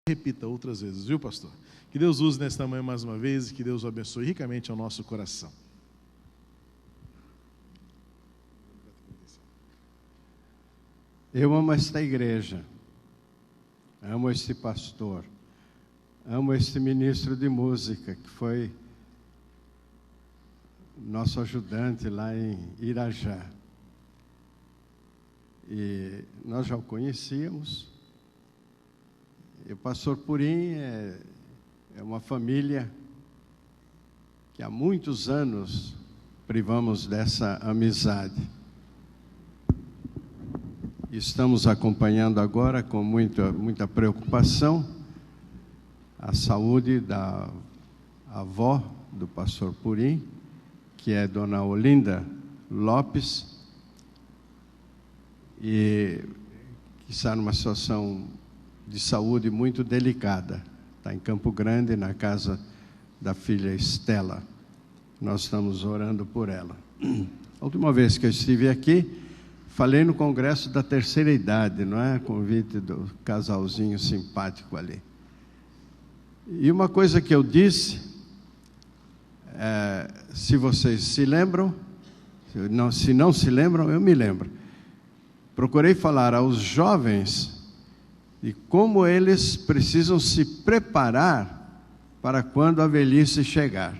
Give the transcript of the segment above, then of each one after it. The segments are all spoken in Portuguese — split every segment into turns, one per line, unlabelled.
Repita outras vezes, viu, pastor? Que Deus use nesta manhã mais uma vez e que Deus o abençoe ricamente ao nosso coração.
Eu amo esta igreja, amo este pastor, amo este ministro de música, que foi nosso ajudante lá em Irajá. E nós já o conhecíamos. E o pastor Purim é uma família que há muitos anos privamos dessa amizade. Estamos acompanhando agora com muita preocupação a saúde da avó do pastor Purim, que é dona Olinda Lopes, e que está numa situação de saúde muito delicada. Está em Campo Grande, na casa da filha Estela. Nós estamos orando por ela. A última vez que eu estive aqui, falei no congresso da terceira idade, não é? Convite do casalzinho simpático ali. E uma coisa que eu disse, se vocês se lembram, se não se lembram, eu me lembro. Procurei falar aos jovens e como eles precisam se preparar para quando a velhice chegar.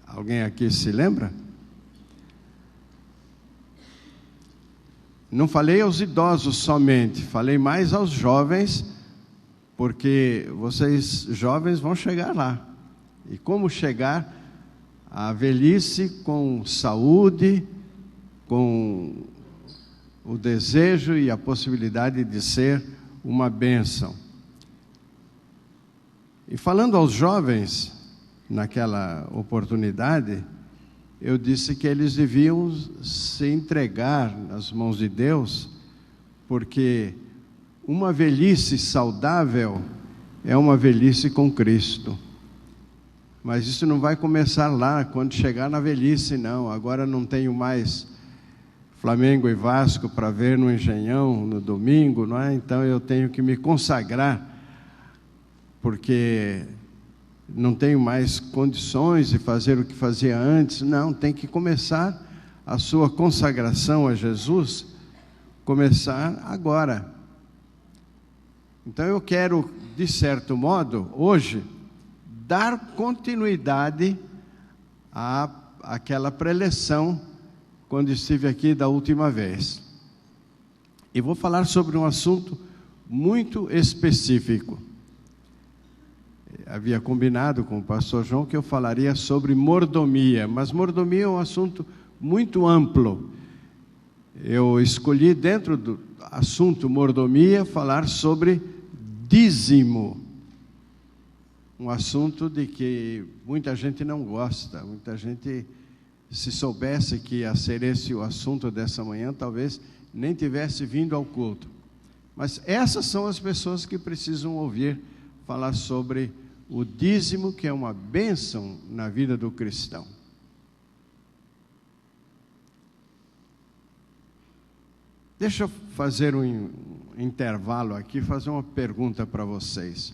Alguém aqui se lembra? Não falei aos idosos somente, falei mais aos jovens, porque vocês jovens vão chegar lá. E como chegar à velhice com saúde, com o desejo e a possibilidade de ser uma bênção. E falando aos jovens, naquela oportunidade, eu disse que eles deviam se entregar nas mãos de Deus, porque uma velhice saudável é uma velhice com Cristo. Mas isso não vai começar lá, quando chegar na velhice, não. Agora não tenho mais Flamengo e Vasco para ver no Engenhão no domingo, não é? Então eu tenho que me consagrar, porque não tenho mais condições de fazer o que fazia antes. Não, tem que começar a sua consagração a Jesus, começar agora. Então eu quero, de certo modo, hoje, dar continuidade àquela preleção quando estive aqui da última vez. E vou falar sobre um assunto muito específico. Havia combinado com o pastor João que eu falaria sobre mordomia, mas mordomia é um assunto muito amplo. Eu escolhi, dentro do assunto mordomia, falar sobre dízimo. Um assunto de que muita gente não gosta, muita gente, se soubesse que ia ser esse o assunto dessa manhã, talvez nem tivesse vindo ao culto. Mas essas são as pessoas que precisam ouvir falar sobre o dízimo, que é uma bênção na vida do cristão. Deixa eu fazer um intervalo aqui, fazer uma pergunta para vocês.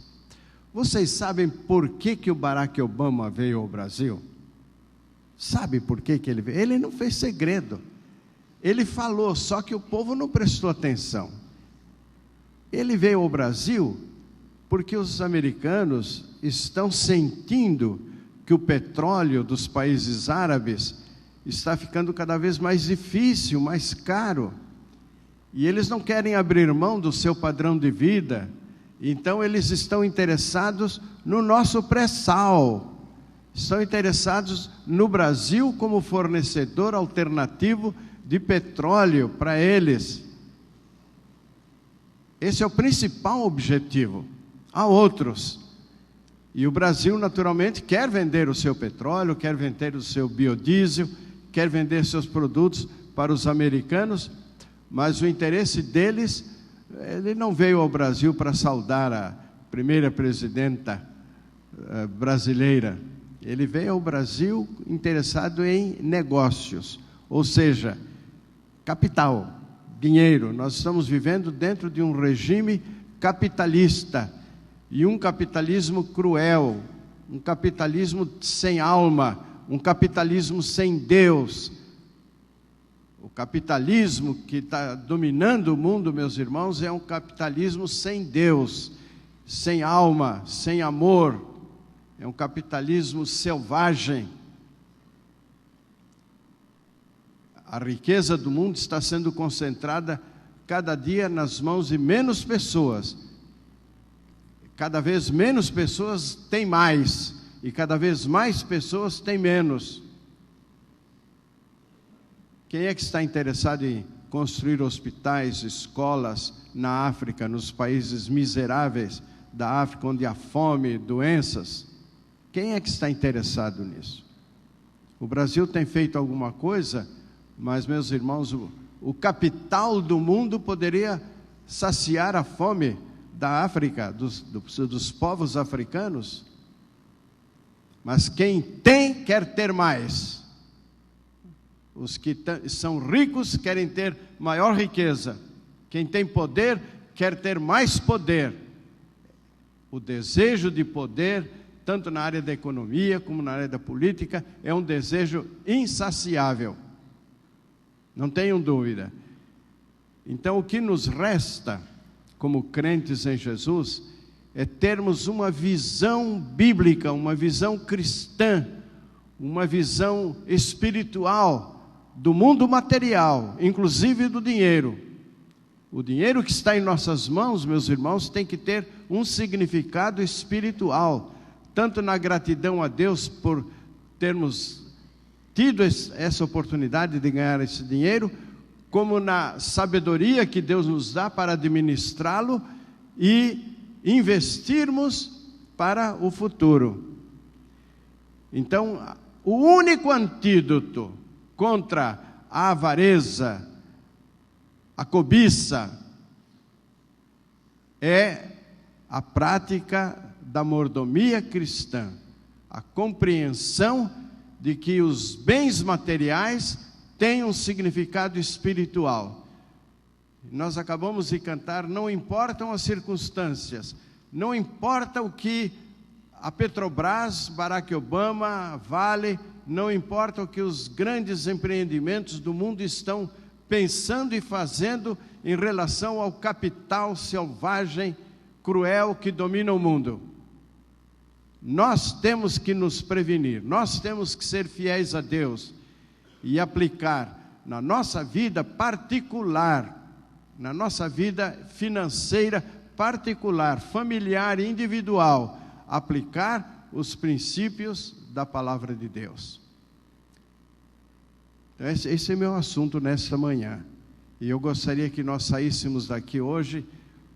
Vocês sabem por que o Barack Obama veio ao Brasil? Sabe por que ele veio? Ele não fez segredo. Ele falou, só que o povo não prestou atenção. Ele veio ao Brasil porque os americanos estão sentindo que o petróleo dos países árabes está ficando cada vez mais difícil, mais caro. E eles não querem abrir mão do seu padrão de vida. Então eles estão interessados no nosso pré-sal. Estão interessados no Brasil como fornecedor alternativo de petróleo para eles. Esse é o principal objetivo. Há outros. E o Brasil, naturalmente, quer vender o seu petróleo, quer vender o seu biodiesel, quer vender seus produtos para os americanos, mas o interesse deles, ele não veio ao Brasil para saudar a primeira presidenta brasileira. Ele veio ao Brasil interessado em negócios, ou seja, capital, dinheiro. Nós estamos vivendo dentro de um regime capitalista, e um capitalismo cruel, um capitalismo sem alma, um capitalismo sem Deus. O capitalismo que está dominando o mundo, meus irmãos, é um capitalismo sem Deus, sem alma, sem amor. É um capitalismo selvagem. A riqueza do mundo está sendo concentrada cada dia nas mãos de menos pessoas. Cada vez menos pessoas têm mais, e cada vez mais pessoas têm menos. Quem é que está interessado em construir hospitais, escolas na África, nos países miseráveis da África, onde há fome, doenças? Quem é que está interessado nisso? O Brasil tem feito alguma coisa, mas, meus irmãos, o capital do mundo poderia saciar a fome da África, dos povos africanos. Mas quem tem, quer ter mais. Os que são ricos querem ter maior riqueza. Quem tem poder, quer ter mais poder. O desejo de poder, tanto na área da economia como na área da política, é um desejo insaciável. Não tenham dúvida. Então, o que nos resta, como crentes em Jesus, é termos uma visão bíblica, uma visão cristã, uma visão espiritual do mundo material, inclusive do dinheiro. O dinheiro que está em nossas mãos, meus irmãos, tem que ter um significado espiritual, tanto na gratidão a Deus por termos tido essa oportunidade de ganhar esse dinheiro, como na sabedoria que Deus nos dá para administrá-lo e investirmos para o futuro. Então, o único antídoto contra a avareza, a cobiça, é a prática da mordomia cristã, a compreensão de que os bens materiais têm um significado espiritual. Nós acabamos de cantar, não importam as circunstâncias, não importa o que a Petrobras, Barack Obama, Vale, não importa o que os grandes empreendimentos do mundo estão pensando e fazendo em relação ao capital selvagem, cruel que domina o mundo. Nós temos que nos prevenir, nós temos que ser fiéis a Deus e aplicar na nossa vida particular, na nossa vida financeira particular, familiar e individual, aplicar os princípios da palavra de Deus. Então, esse é meu assunto nesta manhã. E eu gostaria que nós saíssemos daqui hoje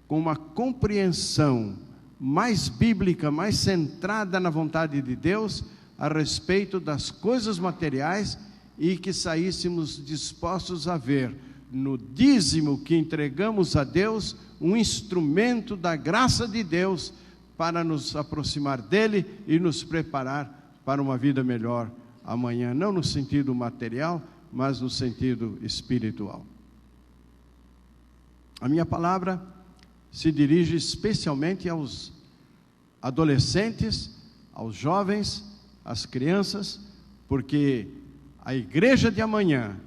com uma compreensão mais bíblica, mais centrada na vontade de Deus a respeito das coisas materiais, e que saíssemos dispostos a ver no dízimo que entregamos a Deus um instrumento da graça de Deus para nos aproximar dele e nos preparar para uma vida melhor amanhã, não no sentido material, mas no sentido espiritual. A minha palavra se dirige especialmente aos adolescentes, aos jovens, às crianças, porque a igreja de amanhã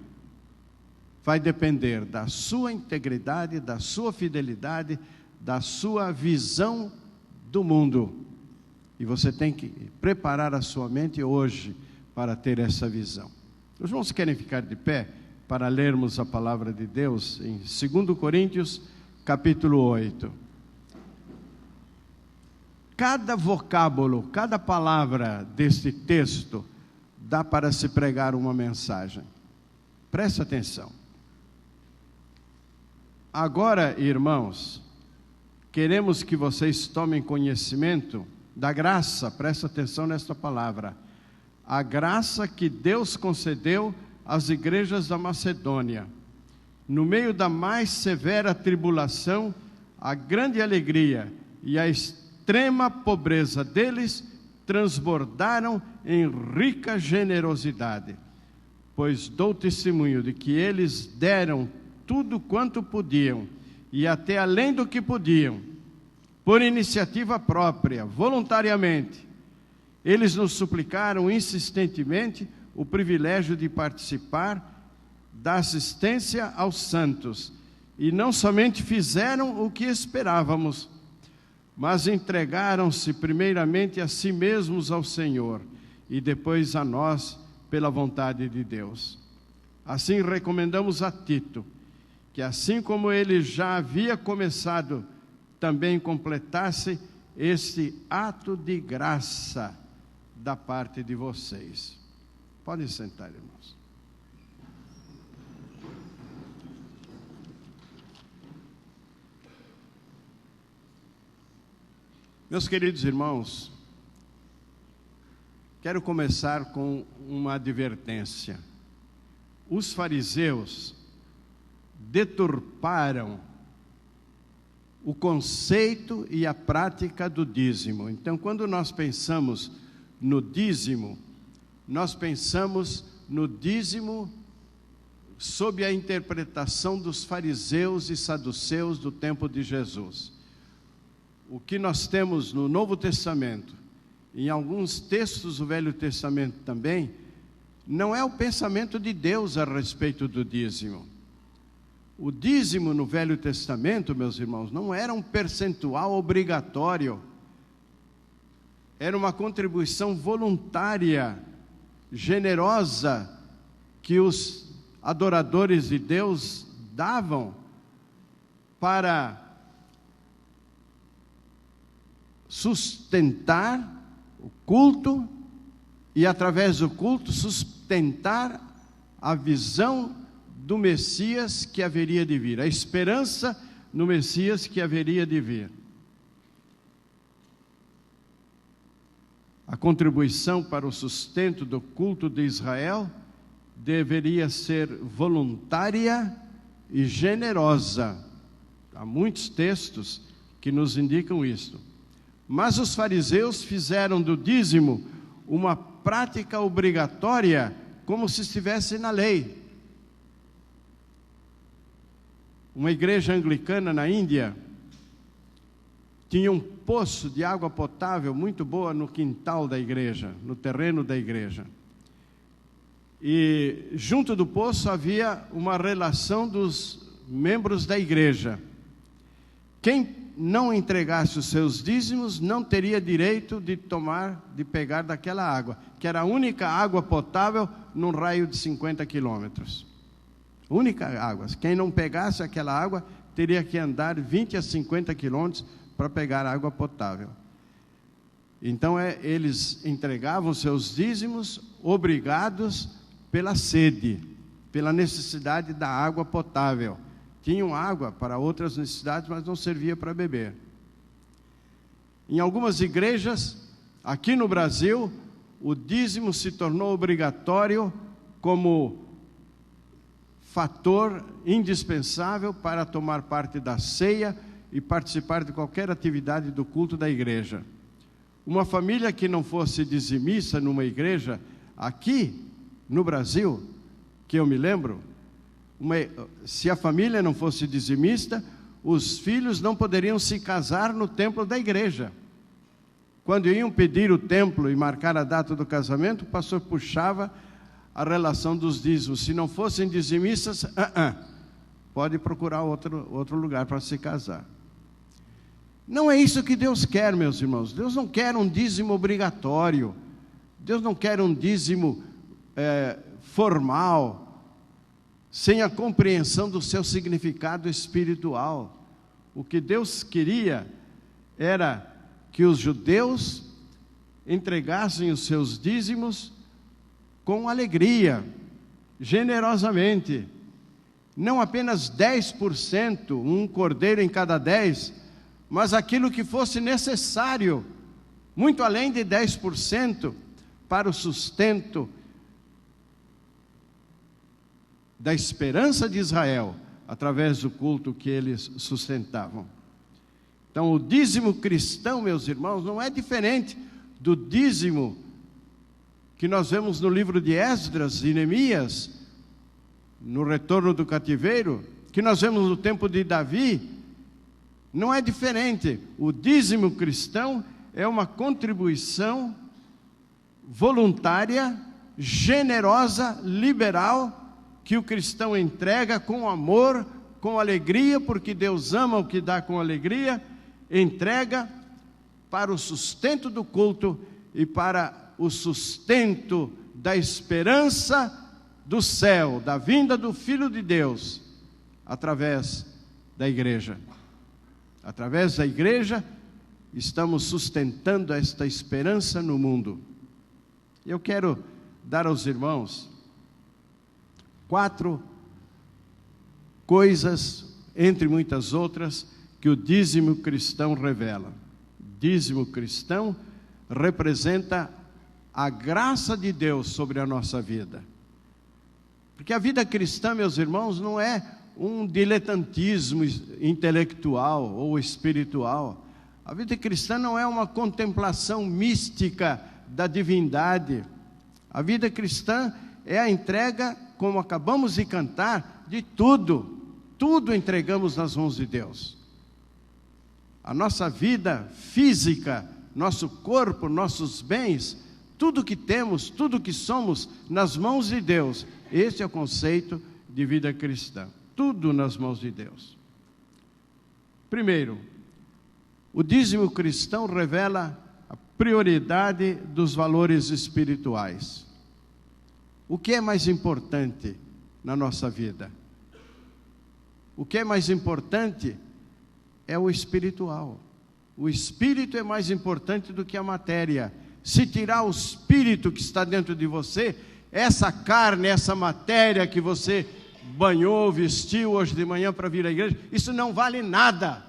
vai depender da sua integridade, da sua fidelidade, da sua visão do mundo. E você tem que preparar a sua mente hoje para ter essa visão. Os irmãos querem ficar de pé para lermos a palavra de Deus em 2 Coríntios, capítulo 8. Cada vocábulo, cada palavra deste texto dá para se pregar uma mensagem. Preste atenção. Agora, irmãos, queremos que vocês tomem conhecimento da graça, preste atenção nesta palavra, a graça que Deus concedeu às igrejas da Macedônia. No meio da mais severa tribulação, a grande alegria e a extrema pobreza deles transbordaram em rica generosidade, pois dou testemunho de que eles deram tudo quanto podiam, e até além do que podiam, por iniciativa própria, voluntariamente. Eles nos suplicaram insistentemente o privilégio de participar da assistência aos santos, e não somente fizeram o que esperávamos, mas entregaram-se primeiramente a si mesmos ao Senhor, e depois a nós, pela vontade de Deus. Assim recomendamos a Tito, que assim como ele já havia começado, também completasse este ato de graça da parte de vocês. Podem sentar, irmãos. Meus queridos irmãos, quero começar com uma advertência. Os fariseus deturparam o conceito e a prática do dízimo. Então, quando nós pensamos no dízimo, nós pensamos no dízimo sob a interpretação dos fariseus e saduceus do tempo de Jesus. O que nós temos no Novo Testamento, em alguns textos do Velho Testamento também, não é o pensamento de Deus a respeito do dízimo. O dízimo no Velho Testamento, meus irmãos, não era um percentual obrigatório, era uma contribuição voluntária, generosa, que os adoradores de Deus davam para sustentar o culto e, através do culto, sustentar a visão do Messias que haveria de vir, a esperança no Messias que haveria de vir. A contribuição para o sustento do culto de Israel deveria ser voluntária e generosa. Há muitos textos que nos indicam isso. Mas os fariseus fizeram do dízimo uma prática obrigatória, como se estivesse na lei. Uma igreja anglicana na Índia tinha um poço de água potável muito boa no quintal da igreja, no terreno da igreja. E junto do poço havia uma relação dos membros da igreja. Quem não entregasse os seus dízimos não teria direito de pegar daquela água, que era a única água potável num raio de 50 quilômetros. Única água. Quem não pegasse aquela água teria que andar 20 a 50 quilômetros para pegar água potável. Então eles entregavam seus dízimos obrigados pela sede, pela necessidade da água potável. Tinham água para outras necessidades, mas não servia para beber. Em algumas igrejas, aqui no Brasil, o dízimo se tornou obrigatório como fator indispensável para tomar parte da ceia e participar de qualquer atividade do culto da igreja. Uma família que não fosse dizimista numa igreja, aqui no Brasil, que eu me lembro, se a família não fosse dizimista, os filhos não poderiam se casar no templo da igreja. Quando iam pedir o templo e marcar a data do casamento, o pastor puxava a relação dos dízimos. Se não fossem dizimistas, pode procurar outro lugar para se casar. Não é isso que Deus quer, meus irmãos. Deus não quer um dízimo obrigatório. Deus não quer um dízimo formal, sem a compreensão do seu significado espiritual. O que Deus queria era que os judeus entregassem os seus dízimos com alegria, generosamente. Não apenas 10%, um cordeiro em cada 10, mas aquilo que fosse necessário, muito além de 10%, para o sustento da esperança de Israel, através do culto que eles sustentavam. Então, o dízimo cristão, meus irmãos, não é diferente do dízimo que nós vemos no livro de Esdras e Neemias, no retorno do cativeiro, que nós vemos no tempo de Davi, não é diferente. O dízimo cristão é uma contribuição voluntária, generosa, liberal, que o cristão entrega com amor, com alegria, porque Deus ama o que dá com alegria, entrega para o sustento do culto e para o sustento da esperança do céu, da vinda do Filho de Deus, através da igreja. Através da igreja, estamos sustentando esta esperança no mundo. Eu quero dar aos irmãos 4 coisas, entre muitas outras, que o dízimo cristão revela. O dízimo cristão representa a graça de Deus sobre a nossa vida. Porque a vida cristã, meus irmãos, não é um diletantismo intelectual ou espiritual. A vida cristã não é uma contemplação mística da divindade. A vida cristã é a entrega, como acabamos de cantar, de tudo. Tudo entregamos nas mãos de Deus. A nossa vida física, nosso corpo, nossos bens, tudo que temos, tudo que somos, nas mãos de Deus. Esse é o conceito de vida cristã. Tudo nas mãos de Deus. Primeiro, o dízimo cristão revela a prioridade dos valores espirituais. O que é mais importante na nossa vida? O que é mais importante é o espiritual. O espírito é mais importante do que a matéria. Se tirar o espírito que está dentro de você, essa carne, essa matéria que você banhou, vestiu hoje de manhã para vir à igreja, isso não vale nada.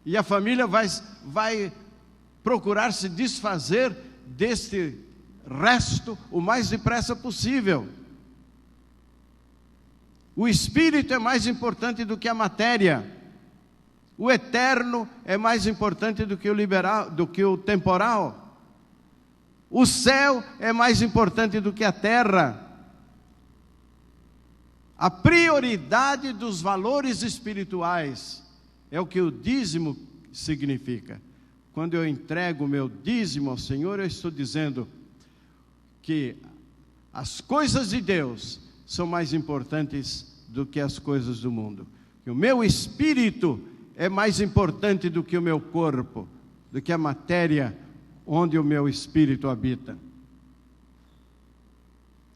E a família vai procurar se desfazer deste resto o mais depressa possível. O espírito é mais importante do que a matéria. O eterno é mais importante do que o temporal. O céu é mais importante do que a terra. A prioridade dos valores espirituais é o que o dízimo significa. Quando eu entrego o meu dízimo ao Senhor, eu estou dizendo que as coisas de Deus são mais importantes do que as coisas do mundo. Que o meu espírito é mais importante do que o meu corpo, do que a matéria onde o meu espírito habita.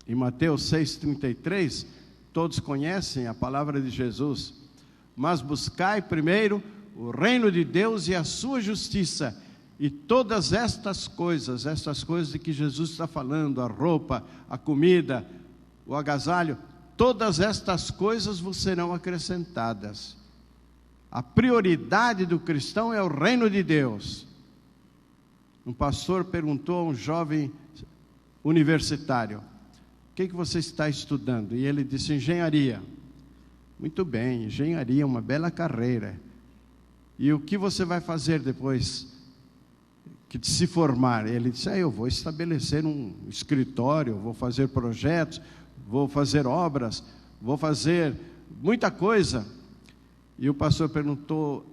Em Mateus 6,33, todos conhecem a palavra de Jesus. Mas buscai primeiro o reino de Deus e a sua justiça, e todas estas coisas de que Jesus está falando, a roupa, a comida, o agasalho, todas estas coisas vos serão acrescentadas. A prioridade do cristão é o reino de Deus. Um pastor perguntou a um jovem universitário: o que você está estudando? E ele disse: engenharia. Muito bem, engenharia é uma bela carreira. E o que você vai fazer depois que se formar? Ele disse: eu vou estabelecer um escritório, vou fazer projetos, vou fazer obras, vou fazer muita coisa. E o pastor perguntou: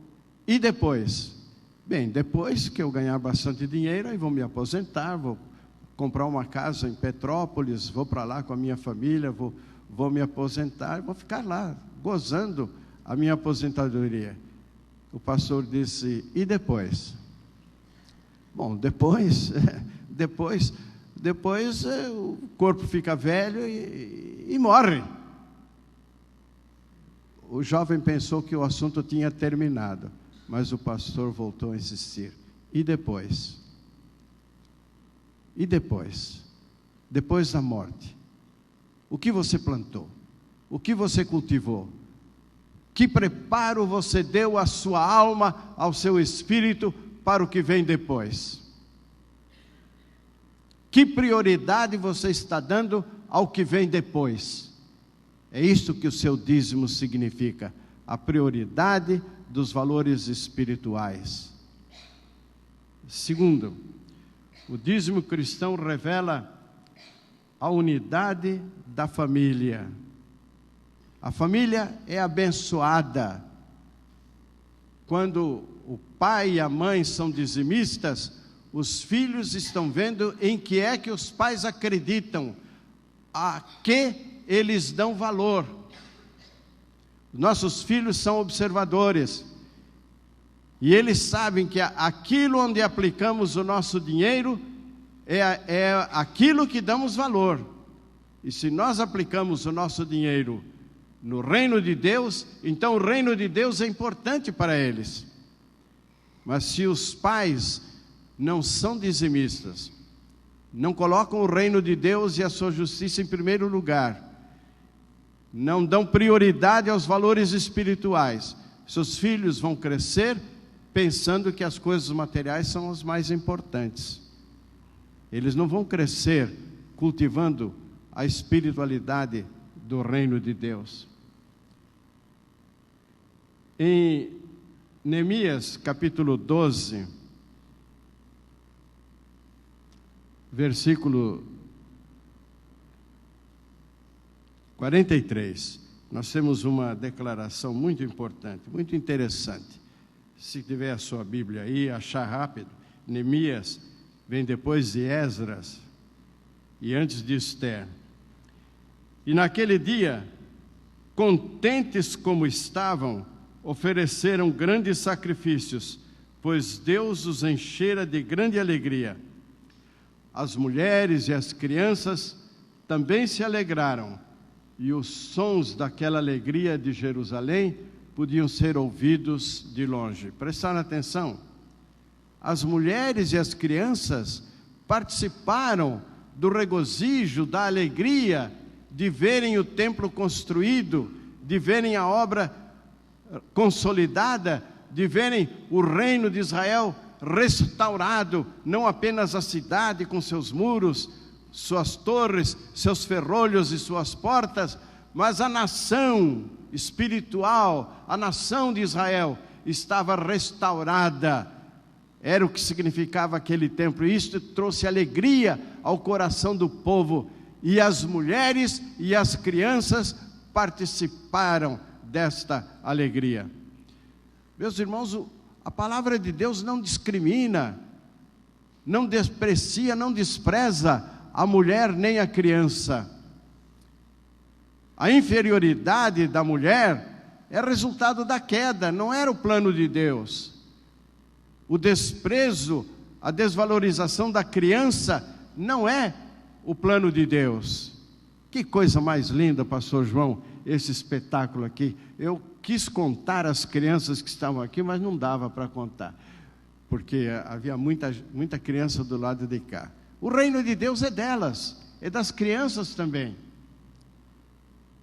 e depois? Bem, depois que eu ganhar bastante dinheiro, aí vou me aposentar, vou comprar uma casa em Petrópolis, vou para lá com a minha família, vou me aposentar, vou ficar lá, gozando a minha aposentadoria. O pastor disse: e depois? Bom, depois o corpo fica velho e morre. O jovem pensou que o assunto tinha terminado, mas o pastor voltou a insistir: e depois? E depois? Depois da morte? O que você plantou? O que você cultivou? Que preparo você deu à sua alma, ao seu espírito, para o que vem depois? Que prioridade você está dando ao que vem depois? É isso que o seu dízimo significa, a prioridade dos valores espirituais. Segundo, o dízimo cristão revela a unidade da família. A família é abençoada. Quando o pai e a mãe são dizimistas, os filhos estão vendo em que é que os pais acreditam, a que eles dão valor. Nossos filhos são observadores, e eles sabem que aquilo onde aplicamos o nosso dinheiro é aquilo que damos valor. E se nós aplicamos o nosso dinheiro no reino de Deus, então o reino de Deus é importante para eles. Mas se os pais não são dizimistas, não colocam o reino de Deus e a sua justiça em primeiro lugar, não dão prioridade aos valores espirituais, seus filhos vão crescer pensando que as coisas materiais são as mais importantes. Eles não vão crescer cultivando a espiritualidade do reino de Deus. Em Neemias capítulo 12, versículo 43, nós temos uma declaração muito importante, muito interessante. Se tiver a sua Bíblia aí, achar rápido. Neemias vem depois de Esdras e antes de Esther. E naquele dia, contentes como estavam, ofereceram grandes sacrifícios, pois Deus os enchera de grande alegria. As mulheres e as crianças também se alegraram, e os sons daquela alegria de Jerusalém podiam ser ouvidos de longe. Prestaram atenção? As mulheres e as crianças participaram do regozijo, da alegria de verem o templo construído, de verem a obra consolidada, de verem o reino de Israel restaurado, não apenas a cidade com seus muros, suas torres, seus ferrolhos e suas portas, mas a nação espiritual, a nação de Israel estava restaurada. Era o que significava aquele templo. Isto trouxe alegria ao coração do povo, e as mulheres e as crianças participaram desta alegria. Meus irmãos, a palavra de Deus não discrimina, não desprecia, não despreza a mulher nem a criança. A inferioridade da mulher é resultado da queda, não era o plano de Deus. O desprezo, a desvalorização da criança não é o plano de Deus. Que coisa mais linda, pastor João, esse espetáculo aqui. Eu quis contar as crianças que estavam aqui, mas não dava para contar, porque havia muita criança do lado de cá. O reino de Deus é delas, é das crianças também.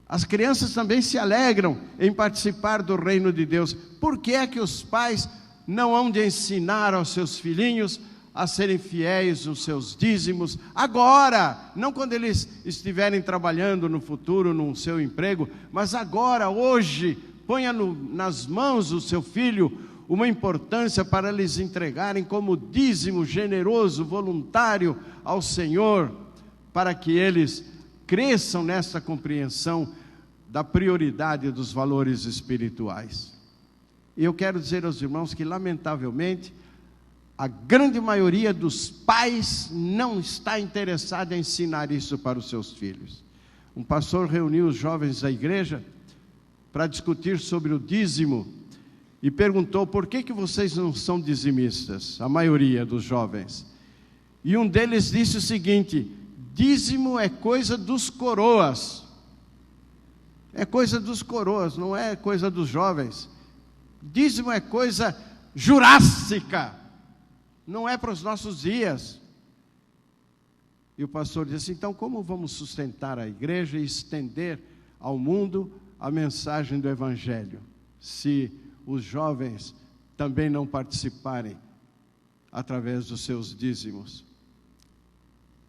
As crianças também se alegram em participar do reino de Deus. Por que é que os pais não hão de ensinar aos seus filhinhos a serem fiéis nos seus dízimos agora? Não quando eles estiverem trabalhando no futuro, no seu emprego, mas agora, hoje. Ponha nas mãos do seu filho uma importância para lhes entregarem como dízimo generoso, voluntário ao Senhor, para que eles cresçam nessa compreensão da prioridade dos valores espirituais. E eu quero dizer aos irmãos que, lamentavelmente, a grande maioria dos pais não está interessada em ensinar isso para os seus filhos. Um pastor reuniu os jovens da igreja para discutir sobre o dízimo e perguntou: por que vocês não são dizimistas, a maioria dos jovens? E um deles disse o seguinte: dízimo é coisa dos coroas. É coisa dos coroas, não é coisa dos jovens. Dízimo é coisa jurássica, não é para os nossos dias. E o pastor disse: então como vamos sustentar a igreja e estender ao mundo a mensagem do Evangelho, se os jovens também não participarem através dos seus dízimos?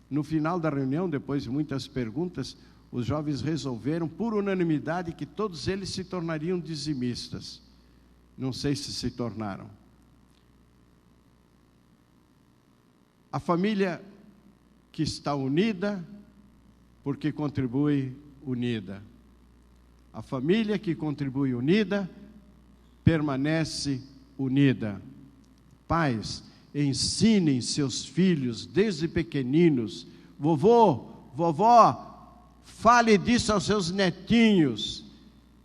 No final da reunião, depois de muitas perguntas, os jovens resolveram, por unanimidade, que todos eles se tornariam dizimistas. Não sei se tornaram. A família que está unida, porque contribui unida. A família que contribui unida, permanece unida. Pais, ensinem seus filhos desde pequeninos. Vovô, vovó, fale disso aos seus netinhos,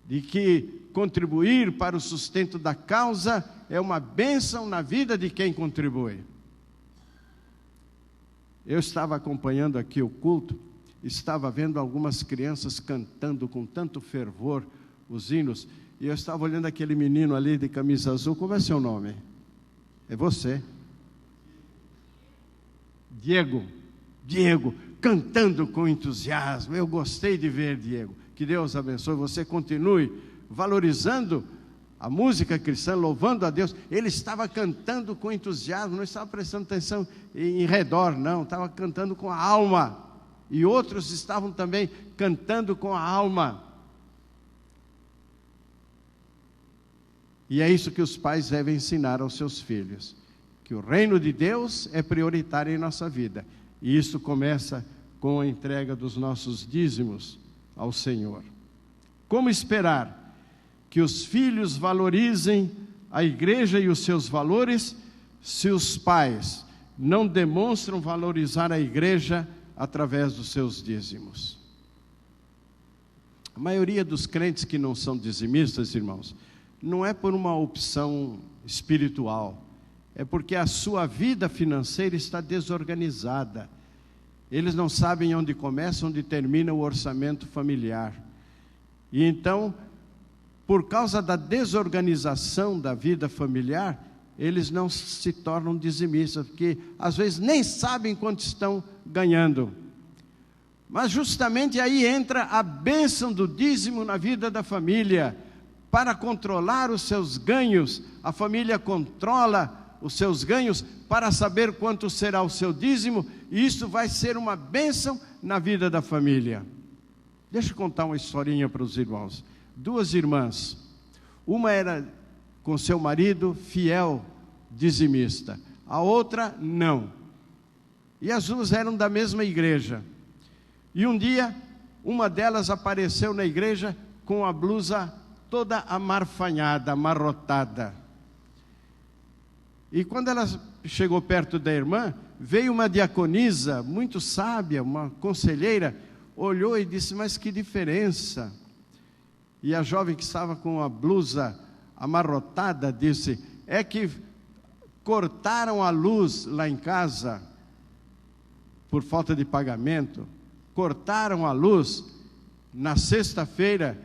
de que contribuir para o sustento da causa é uma bênção na vida de quem contribui. Eu estava acompanhando aqui o culto, estava vendo algumas crianças cantando com tanto fervor os hinos, e eu estava olhando aquele menino ali de camisa azul. Como é seu nome? É você. Diego, cantando com entusiasmo. Eu gostei de ver, Diego. Que Deus abençoe, você continue valorizando a música cristã, louvando a Deus. Ele estava cantando com entusiasmo, não estava prestando atenção em redor, não, estava cantando com a alma. E outros estavam também cantando com a alma. E é isso que os pais devem ensinar aos seus filhos, que o reino de Deus é prioritário em nossa vida. E isso começa com a entrega dos nossos dízimos ao Senhor. Como esperar que os filhos valorizem a igreja e os seus valores, se os pais não demonstram valorizar a igreja através dos seus dízimos? A maioria dos crentes que não são dizimistas, irmãos, não é por uma opção espiritual, é porque a sua vida financeira está desorganizada. Eles não sabem onde começa, onde termina o orçamento familiar. E então, por causa da desorganização da vida familiar, eles não se tornam dizimistas, porque às vezes nem sabem quanto estão ganhando. Mas justamente aí entra a bênção do dízimo na vida da família. Para controlar os seus ganhos, a família controla os seus ganhos para saber quanto será o seu dízimo, e isso vai ser uma bênção na vida da família. Deixa eu contar uma historinha para os irmãos. Duas irmãs, uma era com seu marido fiel dizimista, a outra não. E as duas eram da mesma igreja. E um dia, uma delas apareceu na igreja com a blusa toda amarfanhada, amarrotada. E quando ela chegou perto da irmã, veio uma diaconisa muito sábia, uma conselheira, olhou e disse: mas que diferença? E a jovem que estava com a blusa amarrotada disse: é que cortaram a luz lá em casa por falta de pagamento, cortaram a luz na sexta-feira,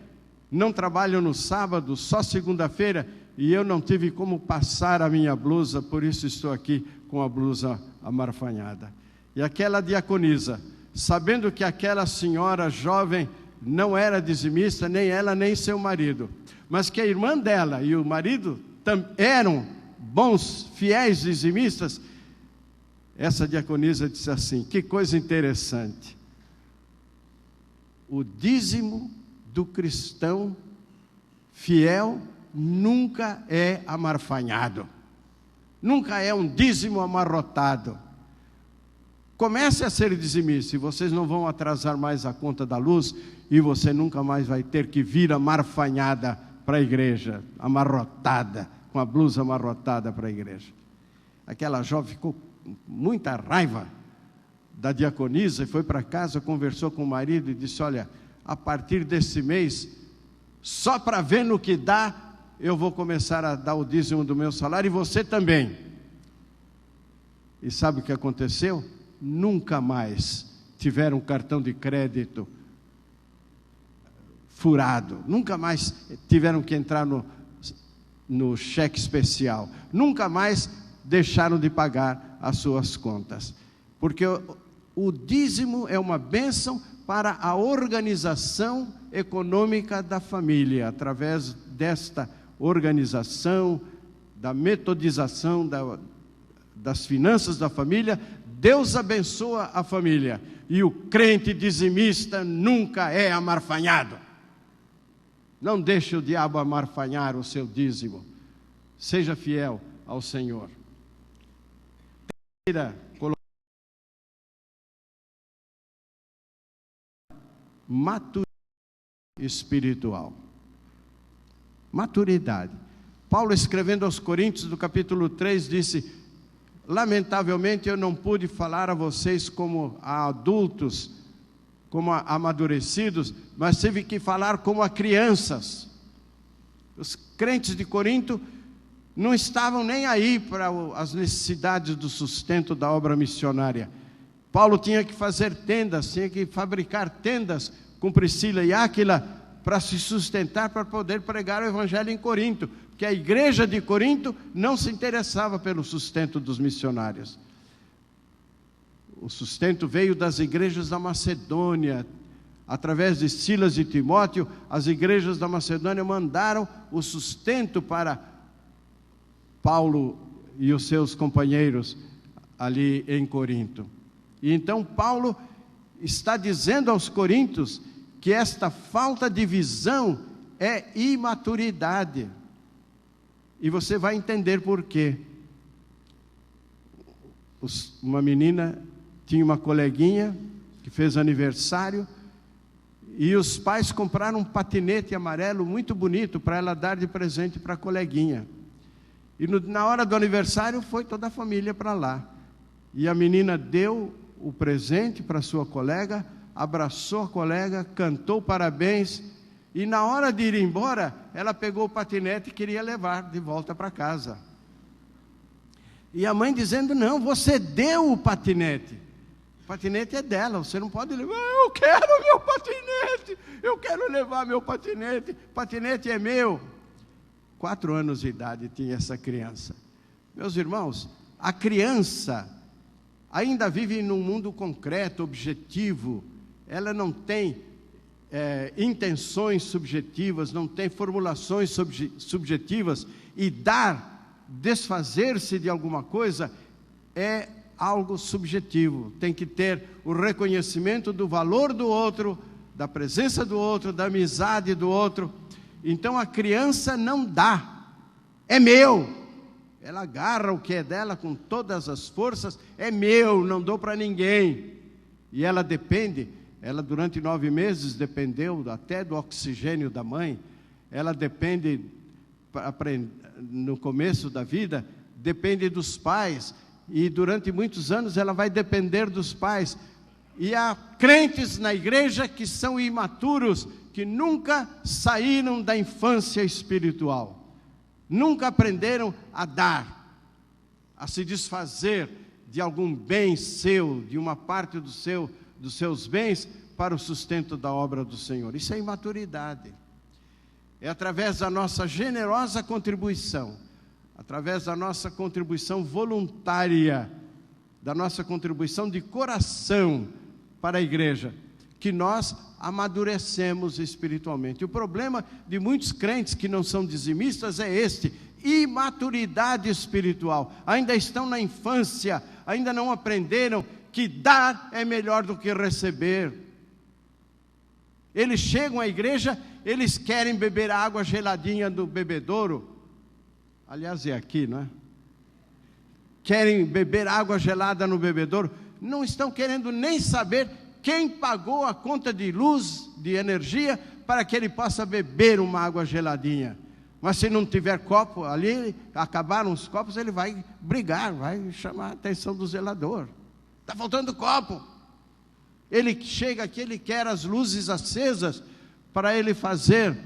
não trabalham no sábado, só segunda-feira, e eu não tive como passar a minha blusa, por isso estou aqui com a blusa amarfanhada. E aquela diaconisa, sabendo que aquela senhora jovem não era dizimista, nem ela nem seu marido, mas que a irmã dela e o marido eram bons, fiéis dizimistas, essa diaconisa disse assim: que coisa interessante, o dízimo do cristão fiel nunca é amarfanhado, nunca é um dízimo amarrotado. Comece a ser dizimista e vocês não vão atrasar mais a conta da luz, e você nunca mais vai ter que vir amarfanhada para a igreja, amarrotada, com a blusa amarrotada para a igreja. Aquela jovem ficou com muita raiva da diaconisa e foi para casa, conversou com o marido e disse: olha, a partir desse mês, só para ver no que dá, eu vou começar a dar o dízimo do meu salário, e você também. E sabe o que aconteceu? Nunca mais tiveram cartão de crédito furado, nunca mais tiveram que entrar no cheque especial, nunca mais deixaram de pagar as suas contas, porque o dízimo é uma bênção para a organização econômica da família. Através desta organização, da metodização das finanças da família, Deus abençoa a família, e o crente dizimista nunca é amarfanhado. Não deixe o diabo amarfanhar o seu dízimo, seja fiel ao Senhor. Maturidade espiritual. Maturidade. Paulo, escrevendo aos Coríntios, no capítulo 3, disse: lamentavelmente eu não pude falar a vocês como a adultos, como a amadurecidos, mas tive que falar como a crianças. Os crentes de Corinto não estavam nem aí para as necessidades do sustento da obra missionária. Paulo tinha que fazer tendas, tinha que fabricar tendas com Priscila e Áquila para se sustentar, para poder pregar o evangelho em Corinto, porque a igreja de Corinto não se interessava pelo sustento dos missionários. O sustento veio das igrejas da Macedônia. Através de Silas e Timóteo, as igrejas da Macedônia mandaram o sustento para Paulo e os seus companheiros ali em Corinto. E então Paulo está dizendo aos coríntios que esta falta de visão é imaturidade. E você vai entender por quê. Uma menina tinha uma coleguinha que fez aniversário, e os pais compraram um patinete amarelo muito bonito para ela dar de presente para a coleguinha. E na hora do aniversário foi toda a família para lá. E a menina deu o presente para sua colega, abraçou a colega, cantou parabéns, e na hora de ir embora, ela pegou o patinete e queria levar de volta para casa. E a mãe dizendo: não, você deu o patinete. O patinete é dela, você não pode levar. Eu quero meu patinete, eu quero levar meu patinete, patinete é meu. 4 anos de idade tinha essa criança. Meus irmãos, a criança ainda vive num mundo concreto, objetivo. Ela não tem intenções subjetivas, não tem formulações subjetivas. E desfazer-se de alguma coisa é algo subjetivo. Tem que ter o reconhecimento do valor do outro, da presença do outro, da amizade do outro. Então a criança não dá, é meu. Ela agarra o que é dela com todas as forças, é meu, não dou para ninguém. E ela depende, ela durante 9 meses dependeu até do oxigênio da mãe. Ela depende, no começo da vida, depende dos pais. E durante muitos anos ela vai depender dos pais. E há crentes na igreja que são imaturos, que nunca saíram da infância espiritual. Nunca aprenderam a dar, a se desfazer de algum bem seu, de uma parte dos seus bens, para o sustento da obra do Senhor. Isso é imaturidade. É através da nossa generosa contribuição, através da nossa contribuição voluntária, da nossa contribuição de coração para a igreja, que nós amadurecemos espiritualmente. O problema de muitos crentes que não são dizimistas é este: imaturidade espiritual. Ainda estão na infância, ainda não aprenderam que dar é melhor do que receber. Eles chegam à igreja, eles querem beber a água geladinha do bebedouro. Aliás, é aqui, não é? Querem beber água gelada no bebedouro. Não estão querendo nem saber quem pagou a conta de luz, de energia, para que ele possa beber uma água geladinha. Mas se não tiver copo ali, acabaram os copos, ele vai brigar, vai chamar a atenção do zelador. Está faltando copo. Ele chega aqui, ele quer as luzes acesas para ele fazer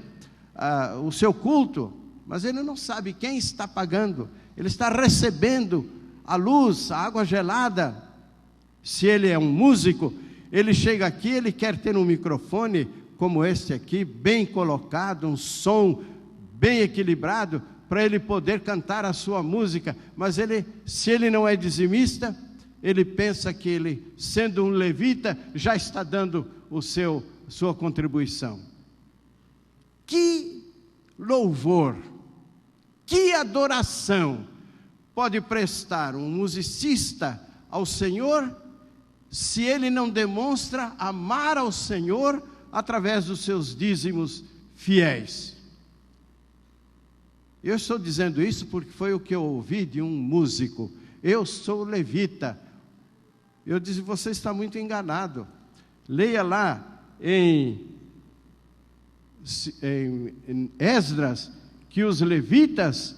o seu culto, mas ele não sabe quem está pagando. Ele está recebendo a luz, a água gelada. Se ele é um músico, ele chega aqui, ele quer ter um microfone como este aqui, bem colocado, um som bem equilibrado, para ele poder cantar a sua música. Mas se ele não é dizimista, ele pensa que ele, sendo um levita, já está dando sua contribuição. Que louvor, que adoração pode prestar um musicista ao Senhor, se ele não demonstra amar ao Senhor através dos seus dízimos fiéis? Eu estou dizendo isso porque foi o que eu ouvi de um músico. Eu sou levita. Eu disse: você está muito enganado. Leia lá em em Esdras que os levitas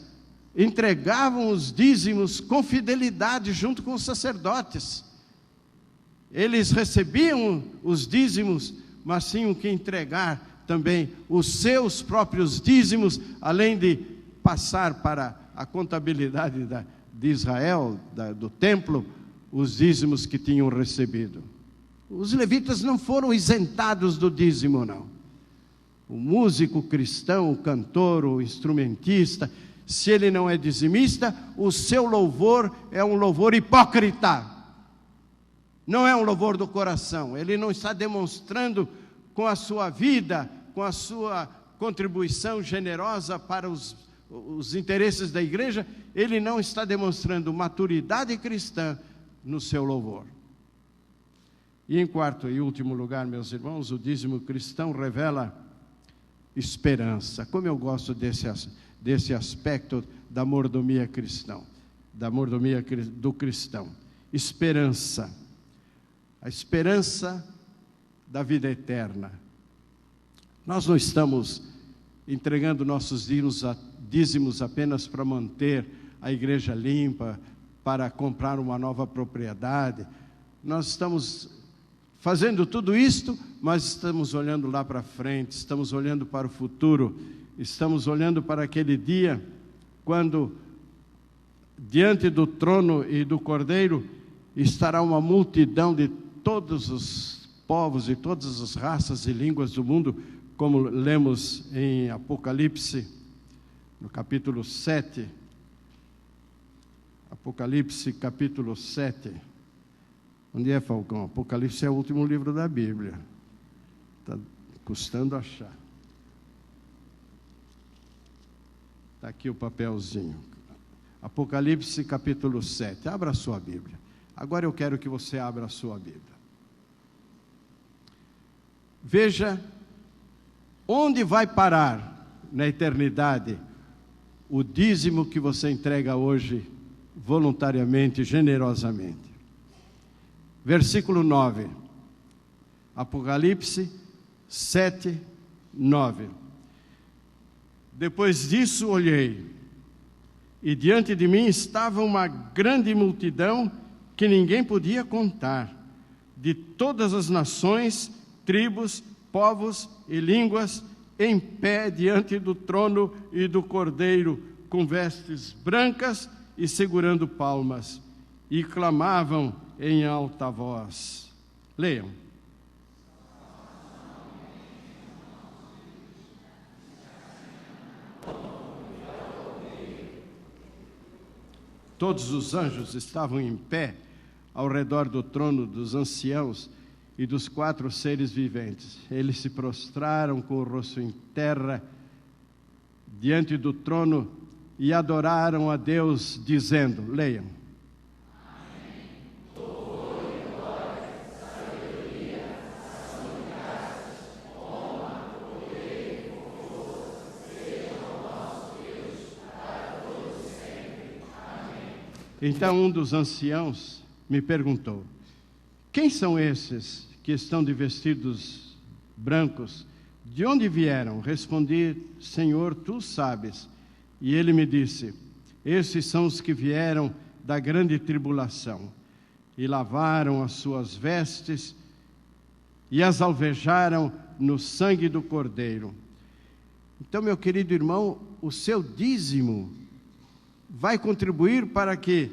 entregavam os dízimos com fidelidade junto com os sacerdotes. Eles recebiam os dízimos, mas tinham que entregar também os seus próprios dízimos, além de passar para a contabilidade de Israel, do templo, os dízimos que tinham recebido. Os levitas não foram isentados do dízimo, não. O músico cristão, o cantor, o instrumentista, se ele não é dizimista, o seu louvor é um louvor hipócrita. Não é um louvor do coração. Ele não está demonstrando com a sua vida, com a sua contribuição generosa para os interesses da igreja, ele não está demonstrando maturidade cristã no seu louvor. E em quarto e último lugar, meus irmãos, o dízimo cristão revela esperança. Como eu gosto desse aspecto da mordomia cristã, da mordomia do cristão. Esperança. A esperança da vida eterna. Nós não estamos entregando nossos dízimos apenas para manter a igreja limpa, para comprar uma nova propriedade. Nós estamos fazendo tudo isto, mas estamos olhando lá para frente, estamos olhando para o futuro, estamos olhando para aquele dia, quando diante do trono e do Cordeiro estará uma multidão de todos os povos e todas as raças e línguas do mundo, como lemos em Apocalipse, no capítulo 7. Apocalipse, capítulo 7. Onde é, Falcão? Apocalipse é o último livro da Bíblia. Está custando achar. Está aqui o papelzinho. Apocalipse, capítulo 7. Abra a sua Bíblia. Agora eu quero que você abra a sua Bíblia. Veja onde vai parar na eternidade o dízimo que você entrega hoje voluntariamente, generosamente. Versículo 9. Apocalipse 7, 9. Depois disso olhei, e diante de mim estava uma grande multidão que ninguém podia contar, de todas as nações, tribos, povos e línguas, em pé diante do trono e do Cordeiro, com vestes brancas e segurando palmas, e clamavam em alta voz. Leiam. Todos os anjos estavam em pé ao redor do trono dos anciãos e dos 4 seres viventes. Eles se prostraram com o rosto em terra diante do trono e adoraram a Deus, dizendo, leiam. Então um dos anciãos me perguntou, quem são esses que estão de vestidos brancos? De onde vieram? Respondi, Senhor, tu sabes. E ele me disse, esses são os que vieram da grande tribulação, e lavaram as suas vestes, e as alvejaram no sangue do Cordeiro. Então, meu querido irmão, o seu dízimo vai contribuir para que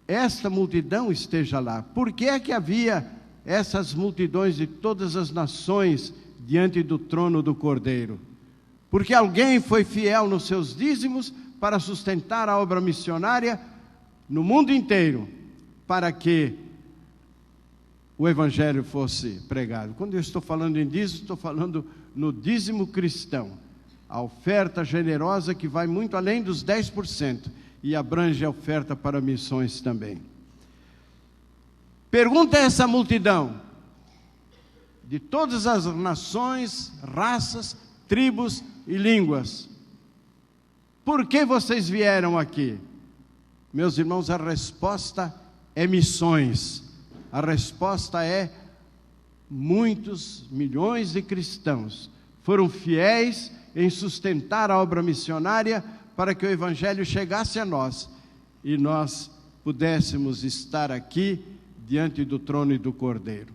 esta multidão esteja lá. Por que é que havia essas multidões de todas as nações diante do trono do Cordeiro? Porque alguém foi fiel nos seus dízimos para sustentar a obra missionária no mundo inteiro, para que o Evangelho fosse pregado. Quando eu estou falando em dízimo, estou falando no dízimo cristão, a oferta generosa que vai muito além dos 10%, e abrange a oferta para missões também. Pergunta a essa multidão, de todas as nações, raças, tribos e línguas, por que vocês vieram aqui? Meus irmãos, a resposta é missões. A resposta é muitos milhões de cristãos foram fiéis em sustentar a obra missionária para que o Evangelho chegasse a nós e nós pudéssemos estar aqui diante do trono e do Cordeiro.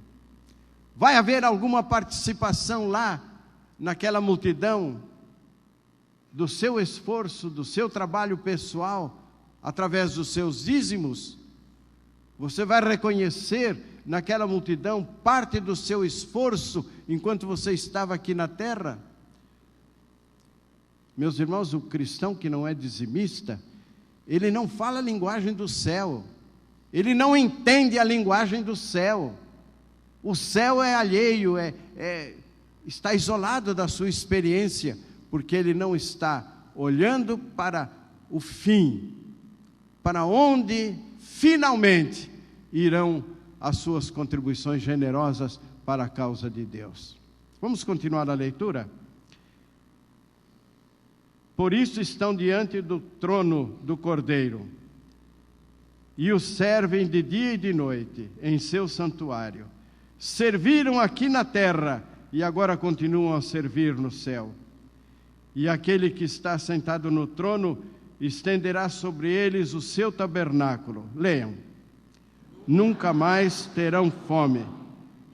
Vai haver alguma participação lá, naquela multidão, do seu esforço, do seu trabalho pessoal, através dos seus dízimos? Você vai reconhecer naquela multidão parte do seu esforço enquanto você estava aqui na terra? Meus irmãos, o cristão que não é dizimista, ele não fala a linguagem do céu, ele não entende a linguagem do céu. O céu é alheio, está isolado da sua experiência, porque ele não está olhando para o fim, para onde finalmente irão as suas contribuições generosas para a causa de Deus. Vamos continuar a leitura? Por isso estão diante do trono do Cordeiro, e o servem de dia e de noite em seu santuário. Serviram aqui na terra e agora continuam a servir no céu. E aquele que está sentado no trono estenderá sobre eles o seu tabernáculo. Leiam. Nunca mais terão fome,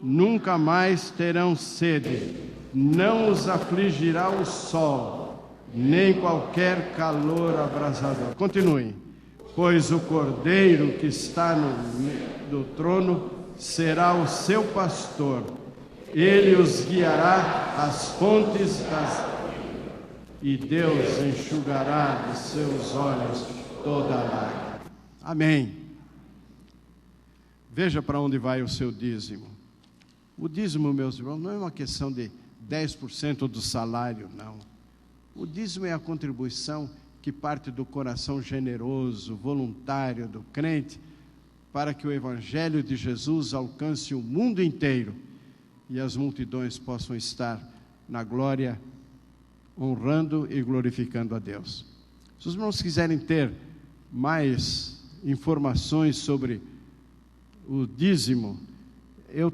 nunca mais terão sede, não os afligirá o sol, nem qualquer calor abrasador. Continuem. Pois o Cordeiro que está no trono será o seu pastor, ele os guiará às fontes e Deus enxugará de seus olhos toda a lágrima. Amém. Veja para onde vai o seu dízimo. O dízimo, meus irmãos, não é uma questão de 10% do salário, não. O dízimo é a contribuição que parte do coração generoso, voluntário do crente, para que o Evangelho de Jesus alcance o mundo inteiro e as multidões possam estar na glória, honrando e glorificando a Deus. Se os irmãos quiserem ter mais informações sobre o dízimo, eu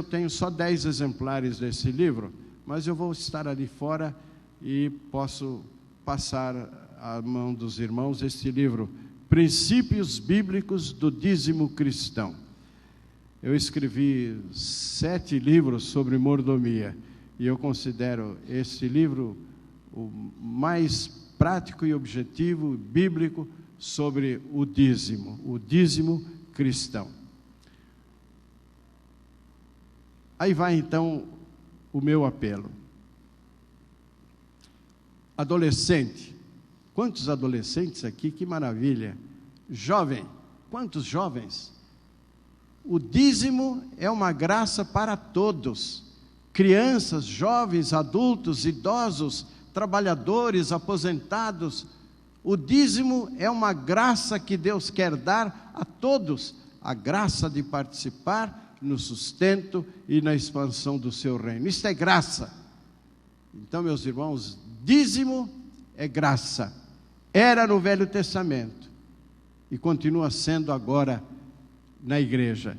tenho só 10 exemplares desse livro, mas eu vou estar ali fora e posso passar à mão dos irmãos este livro, Princípios Bíblicos do Dízimo Cristão. Eu escrevi 7 livros sobre mordomia, e eu considero este livro o mais prático e objetivo, bíblico, sobre o dízimo cristão. Aí vai então o meu apelo. Adolescente, quantos adolescentes aqui, que maravilha. Jovem, quantos jovens? O dízimo é uma graça para todos. Crianças, jovens, adultos, idosos, trabalhadores, aposentados. O dízimo é uma graça que Deus quer dar a todos. A graça de participar no sustento e na expansão do seu reino. Isto é graça. Então, meus irmãos, dízimo é graça. Era no Velho Testamento e continua sendo agora na igreja.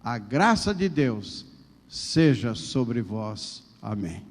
A graça de Deus seja sobre vós. Amém.